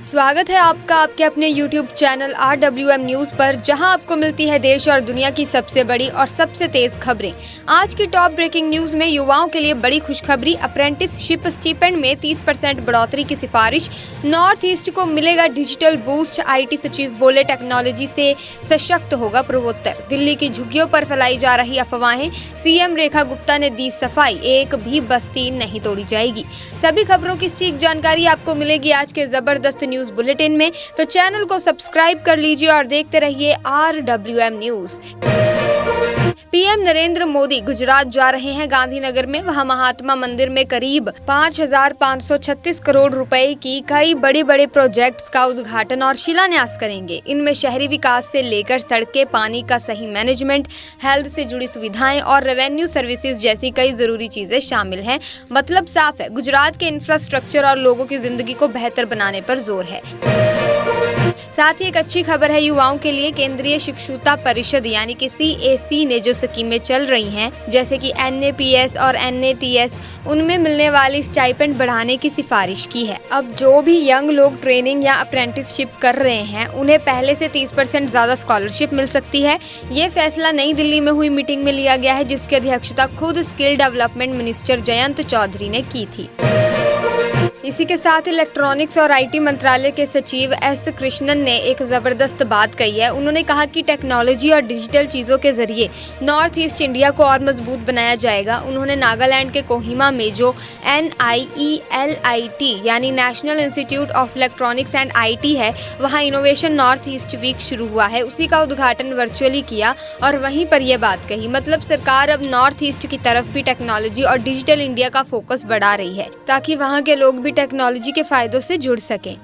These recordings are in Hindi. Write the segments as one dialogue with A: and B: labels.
A: स्वागत है आपका आपके अपने YouTube चैनल RWM न्यूज पर, जहां आपको मिलती है देश और दुनिया की सबसे बड़ी और सबसे तेज खबरें। आज की टॉप ब्रेकिंग न्यूज में युवाओं के लिए बड़ी खुशखबरी, अप्रेंटिसशिप स्टीपेंड में 30% बढ़ोतरी की सिफारिश, नॉर्थ ईस्ट को मिलेगा डिजिटल बूस्ट, IT सचिव बोले टेक्नोलॉजी से सशक्त होगा पूर्वोत्तर। दिल्ली की झुग्गियों पर फैलाई जा रही अफवाहें, CM रेखा गुप्ता ने दी सफाई, एक भी बस्ती नहीं तोड़ी जाएगी। सभी खबरों की सीख जानकारी आपको मिलेगी आज के जबरदस्त न्यूज बुलेटिन में, तो चैनल को सब्सक्राइब कर लीजिए और देखते रहिए RWM news. PM Narendra Modi Gujarat जा रहे हैं। गांधीनगर में वहां महात्मा मंदिर में करीब 5,536 करोड़ रुपए की कई बड़े प्रोजेक्ट्स का उद्घाटन और शिलान्यास करेंगे। इनमें शहरी विकास से लेकर सड़कें, पानी का सही मैनेजमेंट, हेल्थ से जुड़ी सुविधाएं और रेवेन्यू सर्विसेज जैसी कई जरूरी चीजें शामिल हैं। मतलब साफ है, गुजरात के इंफ्रास्ट्रक्चर और लोगों की जिंदगी को बेहतर बनाने पर जोर है। साथ ही एक अच्छी खबर है युवाओं के लिए, केंद्रीय शिक्षुता परिषद यानी कि CAC ने जो स्कीमें चल रही हैं, जैसे कि NAPS और NATS, उनमें मिलने वाली स्टाइपेंड बढ़ाने की सिफारिश की है। अब जो भी यंग लोग ट्रेनिंग या अप्रेंटिसशिप कर रहे हैं, उन्हें पहले से 30% ज्यादा स्कॉलरशिप मिल सकती है। ये फैसला नई दिल्ली में हुई मीटिंग में लिया गया है, जिसकी अध्यक्षता खुद skill development minister Jayant Chaudhary ने की थी। इसी के साथ इलेक्ट्रॉनिक्स और IT मंत्रालय के सचिव S कृष्णन ने एक जबरदस्त बात कही है। उन्होंने कहा कि टेक्नोलॉजी और डिजिटल चीजों के जरिए नॉर्थ ईस्ट इंडिया को और मजबूत बनाया जाएगा। उन्होंने नागालैंड के कोहिमा में जो NIELIT यानी national institute of electronics and IT है, वहां इनोवेशन नॉर्थ ईस्ट वीक शुरू हुआ है, उसी का उद्घाटन वर्चुअली किया और वहीं पर यह बात कही। मतलब सरकार अब नॉर्थ ईस्ट की तरफ भी टेक्नोलॉजी और डिजिटल इंडिया का फोकस बढ़ा रही है, ताकि वहाँ के लोग भी टेक्नोलॉजी के फायदों से जुड़ सकें।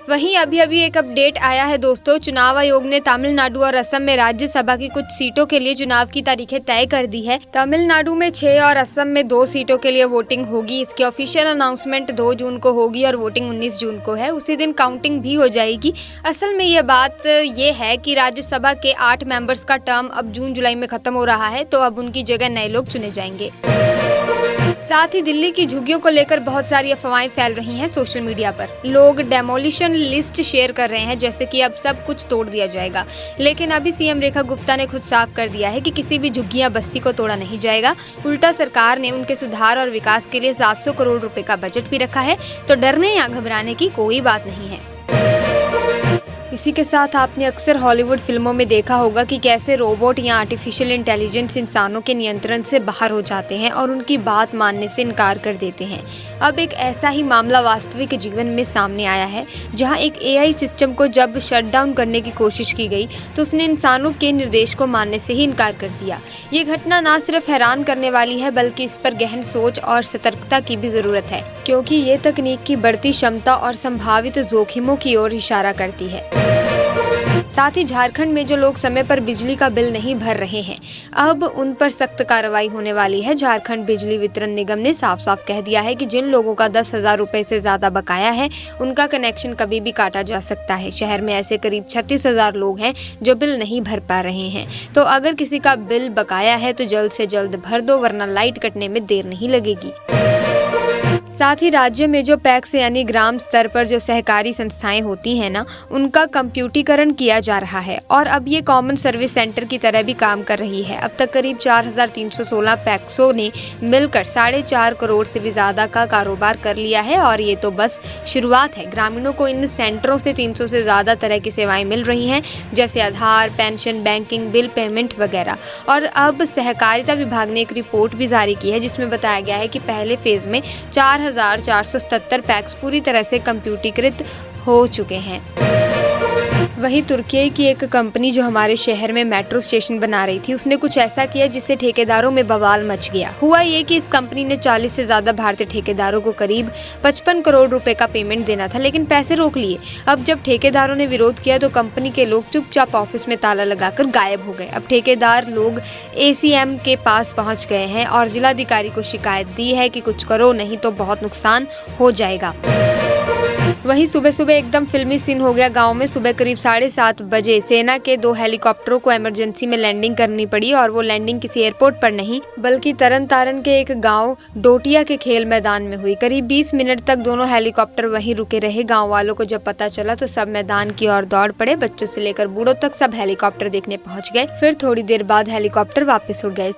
A: वहीं अभी एक अपडेट आया है दोस्तों, चुनाव आयोग ने तमिलनाडु और असम में राज्यसभा की कुछ सीटों के लिए चुनाव की तारीखें तय कर दी है। तमिलनाडु में 6 और असम में 2 सीटों के लिए वोटिंग होगी। इसकी ऑफिशियल अनाउंसमेंट 2 जून को होगी और वोटिंग 19 जून को है। उसी दिन काउंटिंग भी हो जाएगी। असल में ये बात ये है कि राज्यसभा के 8 मेंबर्स का टर्म अब जून-जुलाई में खत्म हो रहा है, तो अब उनकी जगह नए लोग चुने जाएंगे। साथ ही दिल्ली की झुग्गियों को लेकर बहुत सारी अफवाहें फैल रही हैं सोशल मीडिया पर। लोग डेमोलिशन लिस्ट शेयर कर रहे हैं, जैसे कि अब सब कुछ तोड़ दिया जाएगा। लेकिन अभी CM रेखा गुप्ता ने खुद साफ कर दिया है कि किसी भी झुग्गी या बस्ती को तोड़ा नहीं जाएगा। उल्टा सरकार ने उनके सुधार और विकास के लिए 700 करोड़ रुपए का बजट भी रखा है, तो डरने या घबराने की कोई बात नहीं है। इसी के साथ आपने अक्सर हॉलीवुड फिल्मों में देखा होगा कि कैसे रोबोट या आर्टिफिशियल इंटेलिजेंस इंसानों के नियंत्रण से बाहर हो जाते हैं और उनकी बात मानने से इनकार कर देते हैं। अब एक ऐसा ही मामला वास्तविक जीवन में सामने आया है, जहां एक AI सिस्टम को जब शट डाउन करने की कोशिश की गई, तो उसने इंसानों के निर्देश को मानने से ही इनकार कर दिया। ये घटना न सिर्फ हैरान करने वाली है, बल्कि इस पर गहन सोच और सतर्कता की भी जरूरत है, क्योंकि ये तकनीक की बढ़ती क्षमता और संभावित जोखिमों की ओर इशारा करती है। साथ ही झारखंड में जो लोग समय पर बिजली का बिल नहीं भर रहे हैं, अब उन पर सख्त कार्रवाई होने वाली है। झारखंड बिजली वितरण निगम ने साफ कह दिया है कि जिन लोगों का 10,000 रुपए से ज्यादा बकाया है, उनका कनेक्शन कभी भी काटा जा सकता है। शहर में ऐसे करीब 36,000 लोग हैं जो बिल नहीं भर पा रहे हैं, तो अगर किसी का बिल बकाया है तो जल्द से जल्द भर दो, वरना लाइट कटने में देर नहीं लगेगी। साथ ही राज्य में जो पैक्स यानी ग्राम स्तर पर जो सहकारी संस्थाएं होती हैं ना, उनका कंप्यूटरीकरण किया जा रहा है और अब ये कॉमन सर्विस सेंटर की तरह भी काम कर रही है। अब तक करीब 4,316 पैक्सों ने मिलकर 4.5 करोड़ से भी ज्यादा का कारोबार कर लिया है और ये तो बस शुरुआत है। ग्रामीणों को इन सेंटरों से 300 से ज्यादा तरह की सेवाएं मिल रही हैं, जैसे आधार, पेंशन, बैंकिंग, बिल पेमेंट वगैरह। और अब सहकारिता विभाग ने एक रिपोर्ट भी जारी की है, जिसमें बताया गया है कि पहले फेज में 4,477 पैक्स पूरी तरह से कंप्यूटरीकृत हो चुके हैं। वहीं तुर्की की एक कंपनी जो हमारे शहर में मेट्रो स्टेशन बना रही थी, उसने कुछ ऐसा किया जिससे ठेकेदारों में बवाल मच गया। हुआ ये कि इस कंपनी ने 40 से ज्यादा भारतीय ठेकेदारों को करीब 55 करोड़ रुपए का पेमेंट देना था, लेकिन पैसे रोक लिए। अब जब ठेकेदारों ने विरोध किया तो कंपनी के लोग चुपचाप ऑफिस में ताला लगाकर गायब हो गए। अब ठेकेदार लोग ACM के पास पहुंच गए हैं और जिलाधिकारी को शिकायत दी है कि कुछ करो, नहीं तो बहुत नुकसान हो जाएगा। वहीं सुबह सुबह एकदम फिल्मी सीन हो गया गांव में। सुबह करीब 7:30 बजे सेना के 2 हेलीकॉप्टरों को इमरजेंसी में लैंडिंग करनी पड़ी और वो लैंडिंग किसी एयरपोर्ट पर नहीं बल्कि तरन तारण के एक गांव डोटिया के खेल मैदान में हुई। करीब 20 मिनट तक दोनों हेलीकॉप्टर वहीं रुके रहे। गाँव वालों को जब पता चला तो सब मैदान की ओर दौड़ पड़े। बच्चों से लेकर बूढ़ों तक सब हेलीकॉप्टर देखने पहुँच गए। फिर थोड़ी देर बाद हेलीकॉप्टर वापस उड़ गए।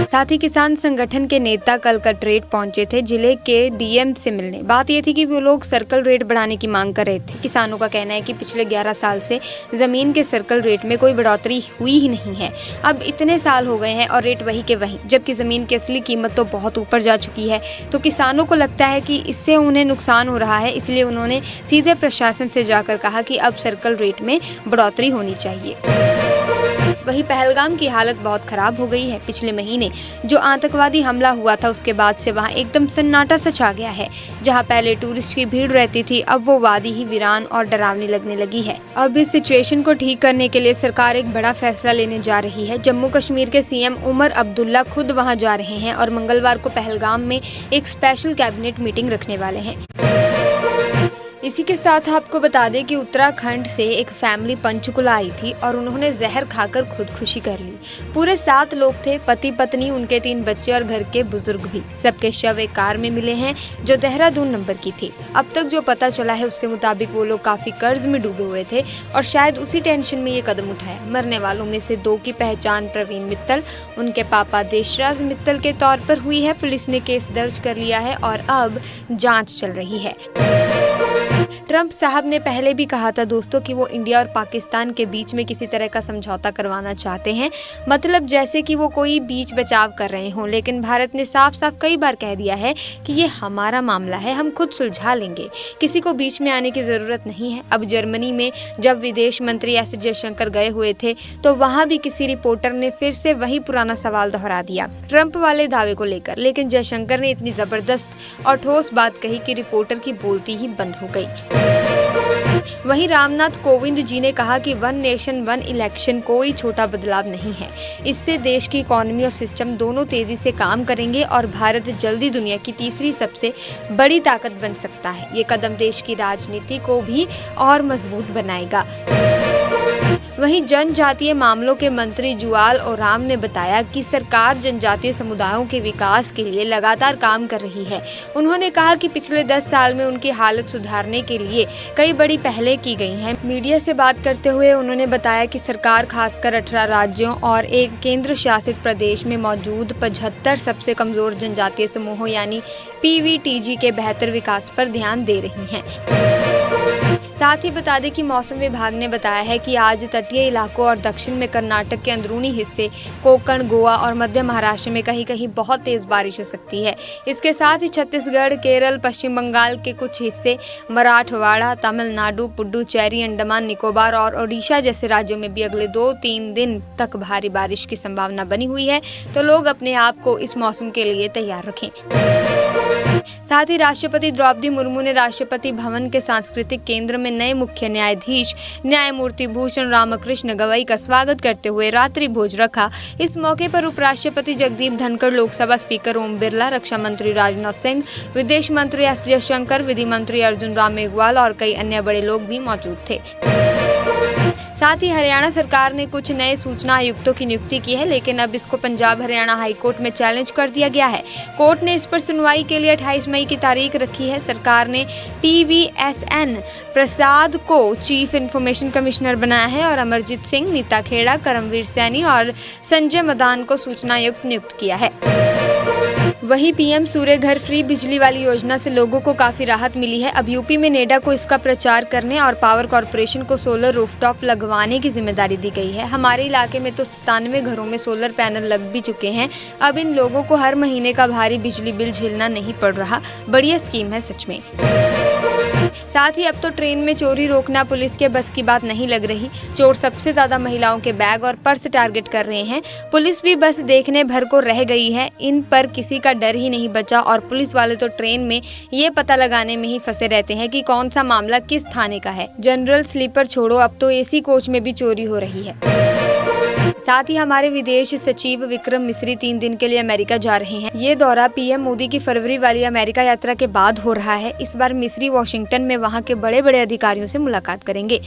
A: साथ ही किसान संगठन के नेता कल कटरेट पहुंचे थे जिले के डीएम से मिलने। बात ये थी कि वो लोग सर्कल रेट बढ़ाने की मांग कर रहे थे। किसानों का कहना है कि पिछले 11 साल से जमीन के सर्कल रेट में कोई बढ़ोतरी हुई ही नहीं है। अब इतने साल हो गए हैं और रेट वही के वही, जबकि जमीन की असली कीमत तो बहुत ऊपर जा चुकी है। तो किसानों को लगता है कि इससे उन्हें नुकसान हो रहा है, इसलिए उन्होंने सीधे प्रशासन से जाकर कहा कि अब सर्कल रेट में बढ़ोतरी होनी चाहिए। वहीं पहलगाम की हालत बहुत खराब हो गई है। पिछले महीने जो आतंकवादी हमला हुआ था उसके बाद से वहां एकदम सन्नाटा सा छा गया है। जहां पहले टूरिस्ट की भीड़ रहती थी, अब वो वादी ही वीरान और डरावनी लगने लगी है। अब इस सिचुएशन को ठीक करने के लिए सरकार एक बड़ा फैसला लेने जा रही है। जम्मू कश्मीर के सीएम उमर अब्दुल्ला खुद वहां जा रहे हैं और मंगलवार को पहलगाम में एक स्पेशल कैबिनेट मीटिंग रखने वाले हैं। इसी के साथ आपको बता दें कि उत्तराखंड से एक फैमिली पंचकुला आई थी और उन्होंने जहर खाकर खुदकुशी कर ली। पूरे 7 लोग थे, पति पत्नी, उनके 3 बच्चे और घर के बुजुर्ग भी। सबके शव एक कार में मिले हैं जो देहरादून नंबर की थी। अब तक जो पता चला है उसके मुताबिक वो लोग काफी कर्ज में डूबे हुए थे और शायद उसी टेंशन में ये कदम उठाया। मरने वालों में से 2 की पहचान प्रवीण मित्तल, उनके पापा देशराज मित्तल के तौर पर हुई है। पुलिस ने केस दर्ज कर लिया है और अब जांच चल रही है। ट्रंप साहब ने पहले भी कहा था दोस्तों कि वो इंडिया और पाकिस्तान के बीच में किसी तरह का समझौता करवाना चाहते हैं, मतलब जैसे कि वो कोई बीच बचाव कर रहे हों। लेकिन भारत ने साफ साफ कई बार कह दिया है कि ये हमारा मामला है, हम खुद सुलझा लेंगे, किसी को बीच में आने की जरूरत नहीं है। अब जर्मनी में जब विदेश मंत्री एस जयशंकर गए हुए थे तो वहां भी किसी रिपोर्टर ने फिर से वही पुराना सवाल दोहरा दिया ट्रंप वाले दावे को लेकर। लेकिन जयशंकर ने इतनी जबरदस्त और ठोस बात कही कि रिपोर्टर की बोलती ही बंद हो गई। वहीं रामनाथ कोविंद जी ने कहा कि 1 नेशन 1 इलेक्शन कोई छोटा बदलाव नहीं है। इससे देश की इकोनॉमी और सिस्टम दोनों तेजी से काम करेंगे और भारत जल्दी दुनिया की तीसरी सबसे बड़ी ताकत बन सकता है। ये कदम देश की राजनीति को भी और मजबूत बनाएगा। वहीं जनजातीय मामलों के मंत्री जुआल ओराम ने बताया कि सरकार जनजातीय समुदायों के विकास के लिए लगातार काम कर रही है। उन्होंने कहा कि पिछले 10 साल में उनकी हालत सुधारने के लिए कई बड़ी पहलें की गई हैं। मीडिया से बात करते हुए उन्होंने बताया कि सरकार खासकर 18 राज्यों और एक केंद्र शासित प्रदेश में मौजूद 75 सबसे कमजोर जनजातीय समूहों यानी PVTG के बेहतर विकास पर ध्यान दे रही है। साथ ही बता दें कि मौसम विभाग ने बताया है कि आज तटीय इलाकों और दक्षिण में कर्नाटक के अंदरूनी हिस्से, कोंकण, गोवा और मध्य महाराष्ट्र में कहीं कहीं बहुत तेज बारिश हो सकती है। इसके साथ ही छत्तीसगढ़, केरल, पश्चिम बंगाल के कुछ हिस्से, मराठवाड़ा, तमिलनाडु, पुडुचेरी, अंडमान निकोबार और ओडिशा जैसे राज्यों में भी अगले 2-3 दिन तक भारी बारिश की संभावना बनी हुई है। तो लोग अपने आप को इस मौसम के लिए तैयार रखें। साथ ही राष्ट्रपति द्रौपदी मुर्मू ने राष्ट्रपति भवन के सांस्कृतिक केंद्र में नए मुख्य न्यायाधीश न्यायमूर्ति भूषण रामकृष्ण गवई का स्वागत करते हुए रात्रि भोज रखा। इस मौके पर उपराष्ट्रपति जगदीप धनखड़, लोकसभा स्पीकर ओम बिरला, रक्षा मंत्री राजनाथ सिंह, विदेश मंत्री एस जयशंकर, विधि मंत्री अर्जुन राम मेघवाल और कई अन्य बड़े लोग भी मौजूद थे। साथ ही हरियाणा सरकार ने कुछ नए सूचना आयुक्तों की नियुक्ति की है, लेकिन अब इसको पंजाब हरियाणा हाईकोर्ट में चैलेंज कर दिया गया है। कोर्ट ने इस पर सुनवाई के लिए 28 मई की तारीख रखी है। सरकार ने TVSN प्रसाद को चीफ इन्फॉर्मेशन कमिश्नर बनाया है और अमरजीत सिंह, नीता खेड़ा, करमवीर सैनी और संजय मदान को सूचना आयुक्त नियुक्त किया है। वहीं PM सूर्य घर फ्री बिजली वाली योजना से लोगों को काफी राहत मिली है। अब यूपी में नेडा को इसका प्रचार करने और पावर कॉर्पोरेशन को सोलर रूफटॉप लगवाने की जिम्मेदारी दी गई है। हमारे इलाके में तो 97 घरों में सोलर पैनल लग भी चुके हैं। अब इन लोगों को हर महीने का भारी बिजली बिल झेलना नहीं पड़ रहा। बढ़िया स्कीम है सच में। साथ ही अब तो ट्रेन में चोरी रोकना पुलिस के बस की बात नहीं लग रही। चोर सबसे ज्यादा महिलाओं के बैग और पर्स टारगेट कर रहे हैं। पुलिस भी बस देखने भर को रह गई है। इन पर किसी का डर ही नहीं बचा और पुलिस वाले तो ट्रेन में ये पता लगाने में ही फंसे रहते हैं कि कौन सा मामला किस थाने का है। जनरल स्लीपर छोड़ो, अब तो AC कोच में भी चोरी हो रही है। साथ ही हमारे विदेश सचिव विक्रम मिस्री 3 दिन के लिए अमेरिका जा रहे हैं। ये दौरा पीएम मोदी की फरवरी वाली अमेरिका यात्रा के बाद हो रहा है। इस बार मिस्री वॉशिंगटन में वहां के बड़े बड़े अधिकारियों से मुलाकात करेंगे।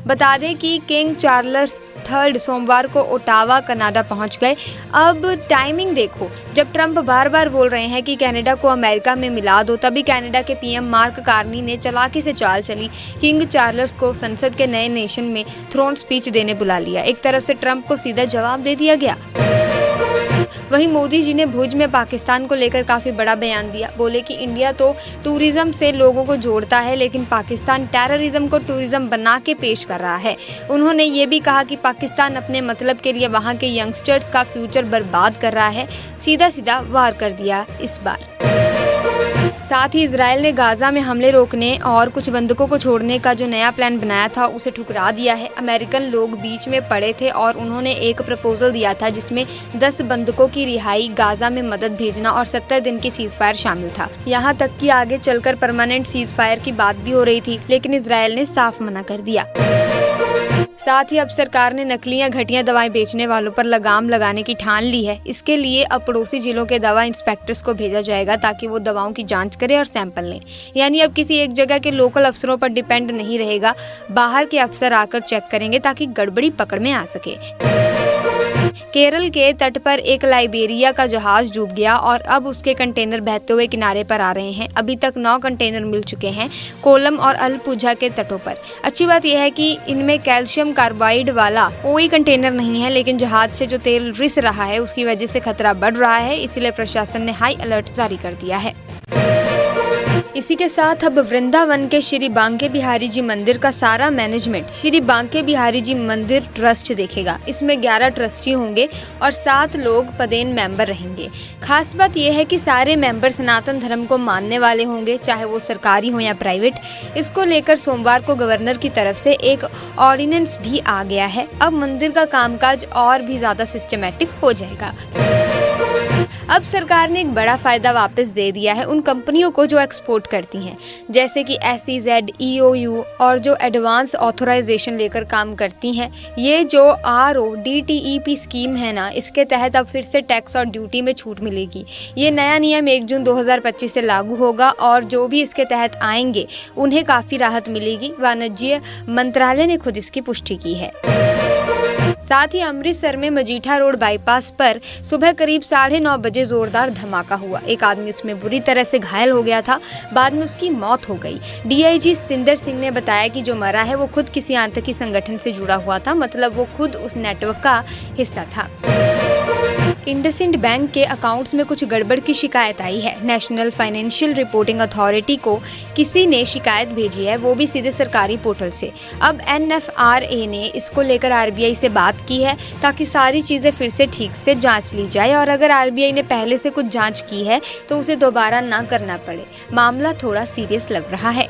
A: बता दें कि किंग चार्ल्स III सोमवार को ओटावा कनाडा पहुंच गए। अब टाइमिंग देखो, जब ट्रंप बार बार बोल रहे हैं कि कनाडा को अमेरिका में मिला दो, तभी कनाडा के पीएम मार्क कार्नी ने चालाकी से चाल चली किंग चार्ल्स को संसद के नए नेशन में थ्रोन स्पीच देने बुला लिया। एक तरफ से ट्रंप को सीधा जवाब दे दिया गया। वहीं मोदी जी ने भुज में पाकिस्तान को लेकर काफी बड़ा बयान दिया। बोले कि इंडिया तो टूरिज्म से लोगों को जोड़ता है, लेकिन पाकिस्तान टेररिज्म को टूरिज्म बना के पेश कर रहा है। उन्होंने ये भी कहा कि पाकिस्तान अपने मतलब के लिए वहां के यंगस्टर्स का फ्यूचर बर्बाद कर रहा है। सीधा सीधा वार कर दिया इस बार। साथ ही इजराइल ने गाजा में हमले रोकने और कुछ बंधकों को छोड़ने का जो नया प्लान बनाया था उसे ठुकरा दिया है। अमेरिकन लोग बीच में पड़े थे और उन्होंने एक प्रपोजल दिया था जिसमें 10 बंधकों की रिहाई, गाजा में मदद भेजना और 70 दिन की सीज फायर शामिल था। यहाँ तक कि आगे चलकर परमानेंट सीज फायर की बात भी हो रही थी, लेकिन इजराइल ने साफ मना कर दिया। साथ ही अब सरकार ने नकली या घटिया दवाएं बेचने वालों पर लगाम लगाने की ठान ली है। इसके लिए अब पड़ोसी जिलों के दवा इंस्पेक्टर्स को भेजा जाएगा ताकि वो दवाओं की जांच करें और सैंपल लें। यानी अब किसी एक जगह के लोकल अफसरों पर डिपेंड नहीं रहेगा, बाहर के अफसर आकर चेक करेंगे ताकि गड़बड़ी पकड़ में आ सके। केरल के तट पर एक लाइबेरिया का जहाज डूब गया और अब उसके कंटेनर बहते हुए किनारे पर आ रहे हैं। अभी तक 9 कंटेनर मिल चुके हैं कोलम और अलपुझा के तटों पर। अच्छी बात यह है कि इनमें कैल्शियम कार्बाइड वाला कोई कंटेनर नहीं है, लेकिन जहाज से जो तेल रिस रहा है उसकी वजह से खतरा बढ़ रहा है, इसलिए प्रशासन ने हाई अलर्ट जारी कर दिया है। इसी के साथ अब वृंदावन के श्री बांके बिहारी जी मंदिर का सारा मैनेजमेंट श्री बांके बिहारी जी मंदिर ट्रस्ट देखेगा। इसमें 11 ट्रस्टी होंगे और 7 लोग पदेन मेंबर रहेंगे। खास बात यह है कि सारे मेंबर सनातन धर्म को मानने वाले होंगे, चाहे वो सरकारी हो या प्राइवेट। इसको लेकर सोमवार को गवर्नर की तरफ से एक ऑर्डिनेंस भी आ गया है। अब मंदिर का कामकाज और भी ज्यादा सिस्टमैटिक हो जाएगा। अब सरकार ने एक बड़ा फायदा वापस दे दिया है उन कंपनियों को जो एक्सपोर्ट करती हैं, जैसे कि SEZ, EOU और जो एडवांस ऑथराइजेशन लेकर काम करती हैं। ये जो RODTEP स्कीम है ना, इसके तहत अब फिर से टैक्स और ड्यूटी में छूट मिलेगी। ये नया नियम 1 जून 2025 से लागू होगा और जो भी इसके तहत आएंगे उन्हें काफी राहत मिलेगी। वाणिज्य मंत्रालय ने खुद इसकी पुष्टि की है। साथ ही अमृतसर में मजीठा रोड बाईपास पर सुबह करीब 9:30 बजे जोरदार धमाका हुआ। एक आदमी उसमें बुरी तरह से घायल हो गया था, बाद में उसकी मौत हो गई। DIG सतिंदर सिंह ने बताया कि जो मरा है वो खुद किसी आतंकी संगठन से जुड़ा हुआ था, मतलब वो खुद उस नेटवर्क का हिस्सा था। इंडसइंड बैंक के अकाउंट्स में कुछ गड़बड़ की शिकायत आई है। नेशनल फाइनेंशियल रिपोर्टिंग अथॉरिटी को किसी ने शिकायत भेजी है, वो भी सीधे सरकारी पोर्टल से। अब NFRA ने इसको लेकर RBI से बात की है ताकि सारी चीजें फिर से ठीक से जांच ली जाए और अगर RBI ने पहले से कुछ जांच की है तो उसे दोबारा ना करना पड़े। मामला थोड़ा सीरियस लग रहा है।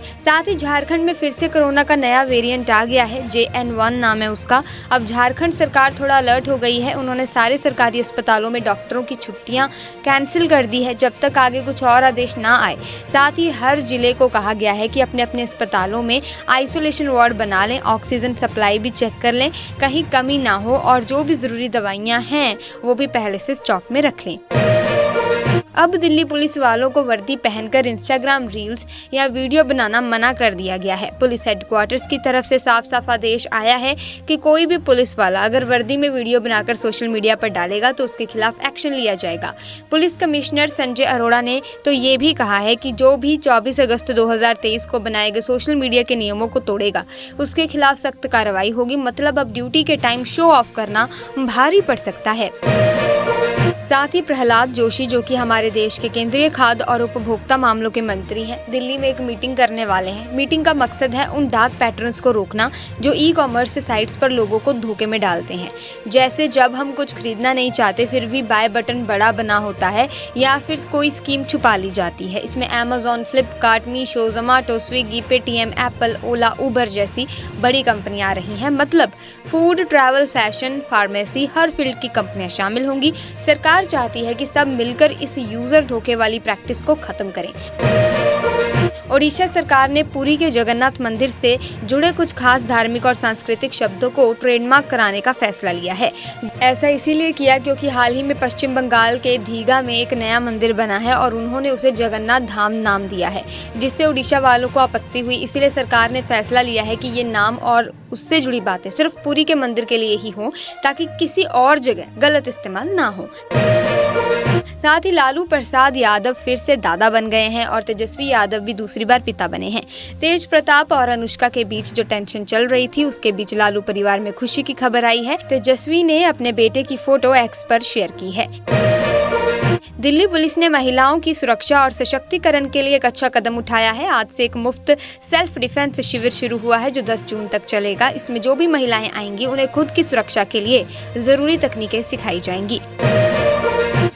A: साथ ही झारखंड में फिर से कोरोना का नया वेरिएंट आ गया है, JN1 नाम है उसका। अब झारखंड सरकार थोड़ा अलर्ट हो गई है। उन्होंने सारे सरकारी अस्पतालों में डॉक्टरों की छुट्टियां कैंसिल कर दी है जब तक आगे कुछ और आदेश ना आए। साथ ही हर जिले को कहा गया है कि अपने अपने अस्पतालों में आइसोलेशन वार्ड बना लें, ऑक्सीजन सप्लाई भी चेक कर लें, कहीं कमी ना हो और जो भी जरूरी दवाइयाँ हैं वो भी पहले से स्टॉक में रख लें। अब दिल्ली पुलिस वालों को वर्दी पहनकर इंस्टाग्राम रील्स या वीडियो बनाना मना कर दिया गया है। पुलिस हेडक्वार्टर्स की तरफ से साफ साफ आदेश आया है कि कोई भी पुलिस वाला अगर वर्दी में वीडियो बनाकर सोशल मीडिया पर डालेगा तो उसके खिलाफ एक्शन लिया जाएगा। पुलिस कमिश्नर संजय अरोड़ा ने तो ये भी कहा है कि जो भी 24 अगस्त 2023 को बनाए गए सोशल मीडिया के नियमों को तोड़ेगा उसके खिलाफ सख्त कार्रवाई होगी। मतलब अब ड्यूटी के टाइम शो ऑफ करना भारी पड़ सकता है। साथ ही प्रहलाद जोशी, जो कि हमारे देश के केंद्रीय खाद्य और उपभोक्ता मामलों के मंत्री हैं, दिल्ली में एक मीटिंग करने वाले हैं। मीटिंग का मकसद है उन डार्क पैटर्न्स को रोकना जो ई-कॉमर्स साइट्स पर लोगों को धोखे में डालते हैं। जैसे जब हम कुछ खरीदना नहीं चाहते फिर भी बाय बटन बड़ा बना होता है या फिर कोई स्कीम छुपा ली जाती है। इसमें Amazon, Flipkart, Meesho, Zomato, Swiggy, Paytm, Apple, Ola, Uber जैसी बड़ी कंपनियां आ रही हैं। मतलब फूड, ट्रैवल, फैशन, फार्मेसी, हर फील्ड की कंपनियां शामिल होंगी। सरकार चाहती है कि सब मिलकर इस यूजर धोखे वाली प्रैक्टिस को खत्म करें। ओडिशा सरकार ने पुरी के जगन्नाथ मंदिर से जुड़े कुछ खास धार्मिक और सांस्कृतिक शब्दों को ट्रेडमार्क कराने का फैसला लिया है। ऐसा इसीलिए किया क्योंकि हाल ही में पश्चिम बंगाल के दीघा में एक नया मंदिर बना है और उन्होंने उसे जगन्नाथ धाम नाम दिया है, जिससे ओडिशा वालों को आपत्ति हुई। इसीलिए सरकार ने फैसला लिया है कि ये नाम और उससे जुड़ी बातें सिर्फ पुरी के मंदिर के लिए ही हों, ताकि किसी और जगह गलत इस्तेमाल ना हो। साथ ही लालू प्रसाद यादव फिर से दादा बन गए हैं और तेजस्वी यादव भी दूसरी बार पिता बने हैं। तेज प्रताप और अनुष्का के बीच जो टेंशन चल रही थी, उसके बीच लालू परिवार में खुशी की खबर आई है। तेजस्वी ने अपने बेटे की फोटो एक्स पर शेयर की है। दिल्ली पुलिस ने महिलाओं की सुरक्षा और सशक्तिकरण के लिए एक अच्छा कदम उठाया है। आज से एक मुफ्त सेल्फ डिफेंस शिविर शुरू हुआ है जो 10 जून तक चलेगा। इसमें जो भी महिलाएं आएंगी उन्हें खुद की सुरक्षा के लिए जरूरी तकनीकें सिखाई जाएंगी।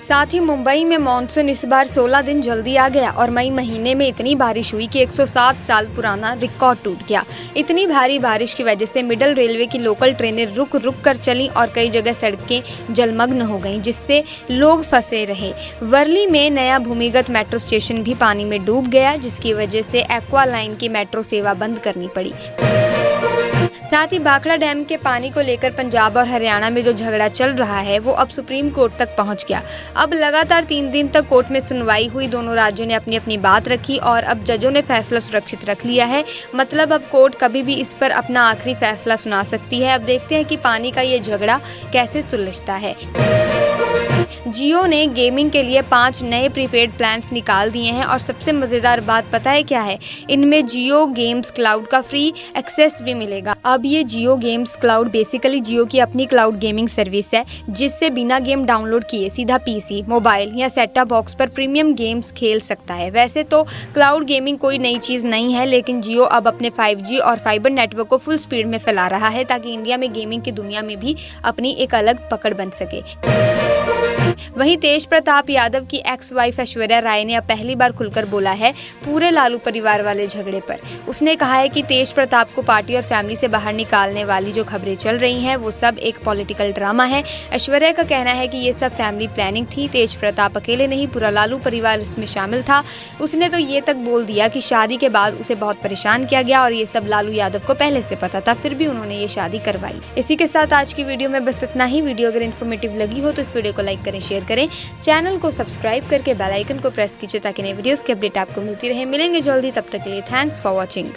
A: साथ ही मुंबई में मॉनसून इस बार 16 दिन जल्दी आ गया और मई महीने में इतनी बारिश हुई कि 107 साल पुराना रिकॉर्ड टूट गया। इतनी भारी बारिश की वजह से मिडल रेलवे की लोकल ट्रेनें रुक रुक कर चली और कई जगह सड़कें जलमग्न हो गईं, जिससे लोग फंसे रहे। वर्ली में नया भूमिगत मेट्रो स्टेशन भी पानी में डूब गया, जिसकी वजह से एक्वा लाइन की मेट्रो सेवा बंद करनी पड़ी। साथ ही भाखड़ा डैम के पानी को लेकर पंजाब और हरियाणा में जो झगड़ा चल रहा है वो अब सुप्रीम कोर्ट तक पहुंच गया। अब लगातार 3 दिन तक कोर्ट में सुनवाई हुई। दोनों राज्यों ने अपनी अपनी बात रखी और अब जजों ने फैसला सुरक्षित रख लिया है। मतलब अब कोर्ट कभी भी इस पर अपना आखिरी फैसला सुना सकती है। अब देखते हैं कि पानी का ये झगड़ा कैसे सुलझता है। जियो ने गेमिंग के लिए 5 नए प्रीपेड प्लान्स निकाल दिए हैं और सबसे मजेदार बात पता है क्या है? इनमें जियो गेम्स क्लाउड का फ्री एक्सेस भी मिलेगा। अब ये जियो गेम्स क्लाउड बेसिकली जियो की अपनी क्लाउड गेमिंग सर्विस है, जिससे बिना गेम डाउनलोड किए सीधा पीसी, मोबाइल या सेट टॉप बॉक्स पर प्रीमियम गेम्स खेल सकता है। वैसे तो क्लाउड गेमिंग कोई नई चीज नहीं है, लेकिन जियो अब अपने 5G और फाइबर नेटवर्क को फुल स्पीड में फैला रहा है ताकि इंडिया में गेमिंग की दुनिया में भी अपनी एक अलग पकड़ बन सके। वहीं तेज प्रताप यादव की एक्स वाइफ ऐश्वर्या राय ने अब पहली बार खुलकर बोला है पूरे लालू परिवार वाले झगड़े पर। उसने कहा है कि तेज प्रताप को पार्टी और फैमिली से बाहर निकालने वाली जो खबरें चल रही हैं वो सब एक पॉलिटिकल ड्रामा है। ऐश्वर्या का कहना है कि ये सब फैमिली प्लानिंग थी। तेज प्रताप अकेले नहीं, पूरा लालू परिवार इसमें शामिल था। उसने तो ये तक बोल दिया कि शादी के बाद उसे बहुत परेशान किया गया और ये सब लालू यादव को पहले से पता था, फिर भी उन्होंने ये शादी करवाई। इसी के साथ आज की वीडियो में बस इतना ही। वीडियो अगर इन्फॉर्मेटिव लगी हो तो इस वीडियो को लाइक करें, शेयर करें, चैनल को सब्सक्राइब करके बेल आइकन को प्रेस कीजिए ताकि नए वीडियोस की अपडेट आपको मिलती रहे। मिलेंगे जल्दी, तब तक के लिए थैंक्स फॉर वॉचिंग।